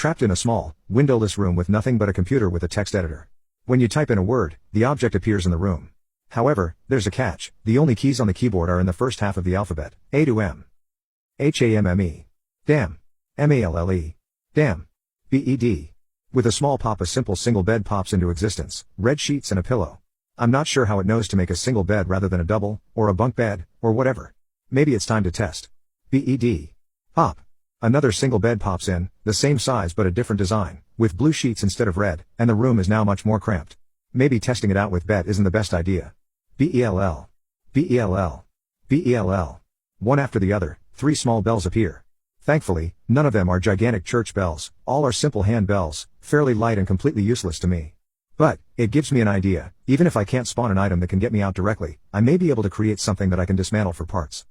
Trapped in a small, windowless room with nothing but a computer with a text editor. When you type in a word, the object appears in the room. However, there's a catch: the only keys on the keyboard are in the first half of the alphabet, A to M. HAMME. Damn. MALLE. Damn. BED. With a small pop, a simple single bed pops into existence, red sheets and a pillow. I'm not sure how it knows to make a single bed rather than a double, or a bunk bed, or whatever. Maybe it's time to test. BED. Pop. Another single bed pops in, the same size but a different design, with blue sheets instead of red, and the room is now much more cramped. Maybe testing it out with bed isn't the best idea. BELL. BELL. BELL. One after the other, 3 small bells appear. Thankfully, none of them are gigantic church bells, all are simple hand bells, fairly light and completely useless to me. But, it gives me an idea: even if I can't spawn an item that can get me out directly, I may be able to create something that I can dismantle for parts.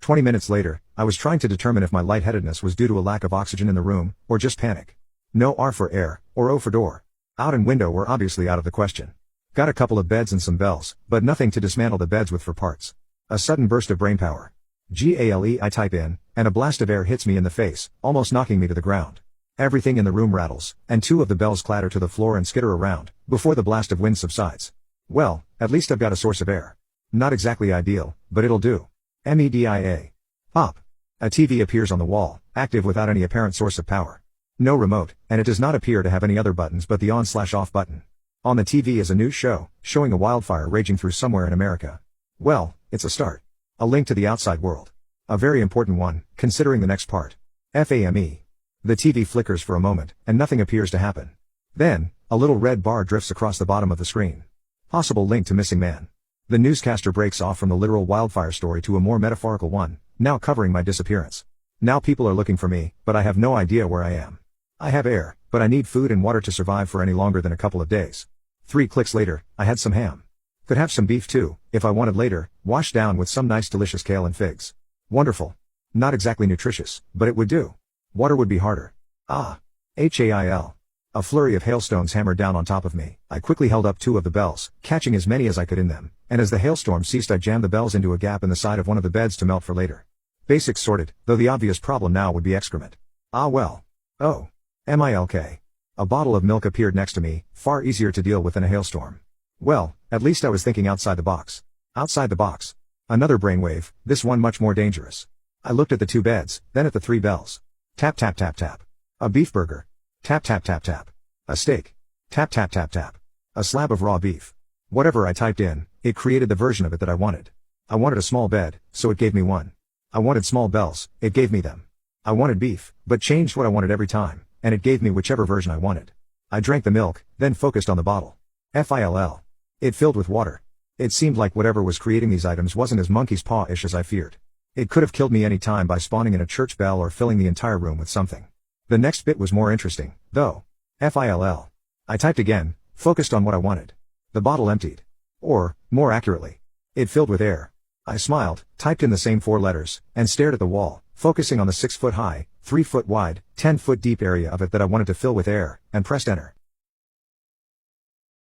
20 minutes later, I was trying to determine if my lightheadedness was due to a lack of oxygen in the room, or just panic. No R for air, or O for door. Out and window were obviously out of the question. Got a couple of beds and some bells, but nothing to dismantle the beds with for parts. A sudden burst of brainpower. GALE I type in, and a blast of air hits me in the face, almost knocking me to the ground. Everything in the room rattles, and 2 of the bells clatter to the floor and skitter around, before the blast of wind subsides. Well, at least I've got a source of air. Not exactly ideal, but it'll do. MEDIA. Pop. A TV appears on the wall, active without any apparent source of power. No remote, and it does not appear to have any other buttons but the on/off button. On the TV is a news show, showing a wildfire raging through somewhere in America. Well, it's a start. A link to the outside world. A very important one, considering the next part. FAME. The TV flickers for a moment, and nothing appears to happen. Then, a little red bar drifts across the bottom of the screen. Possible link to missing man. The newscaster breaks off from the literal wildfire story to a more metaphorical one, now covering my disappearance. Now people are looking for me, but I have no idea where I am. I have air, but I need food and water to survive for any longer than a couple of days. 3 clicks later, I had some ham. Could have some beef too, if I wanted later, washed down with some nice delicious kale and figs. Wonderful. Not exactly nutritious, but it would do. Water would be harder. Ah. HAIL. A flurry of hailstones hammered down on top of me. I quickly held up 2 of the bells, catching as many as I could in them, and as the hailstorm ceased I jammed the bells into a gap in the side of one of the beds to melt for later. Basics sorted, though the obvious problem now would be excrement. Ah well. Oh. MILK. A bottle of milk appeared next to me, far easier to deal with than a hailstorm. Well, at least I was thinking outside the box. Outside the box. Another brainwave, this one much more dangerous. I looked at the 2 beds, then at the 3 bells. Tap tap tap tap. A beef burger. Tap tap tap tap. A steak. Tap tap tap tap. A slab of raw beef. Whatever I typed in, it created the version of it that I wanted. I wanted a small bed, so it gave me one. I wanted small bells, it gave me them. I wanted beef, but changed what I wanted every time, and it gave me whichever version I wanted. I drank the milk, then focused on the bottle. FILL. It filled with water. It seemed like whatever was creating these items wasn't as monkey's paw-ish as I feared. It could have killed me any time by spawning in a church bell or filling the entire room with something. The next bit was more interesting, though. FILL. I typed again, focused on what I wanted. The bottle emptied. Or, more accurately, it filled with air. I smiled, typed in the same 4 letters, and stared at the wall, focusing on the 6-foot high, 3-foot wide, 10-foot deep area of it that I wanted to fill with air, and pressed enter.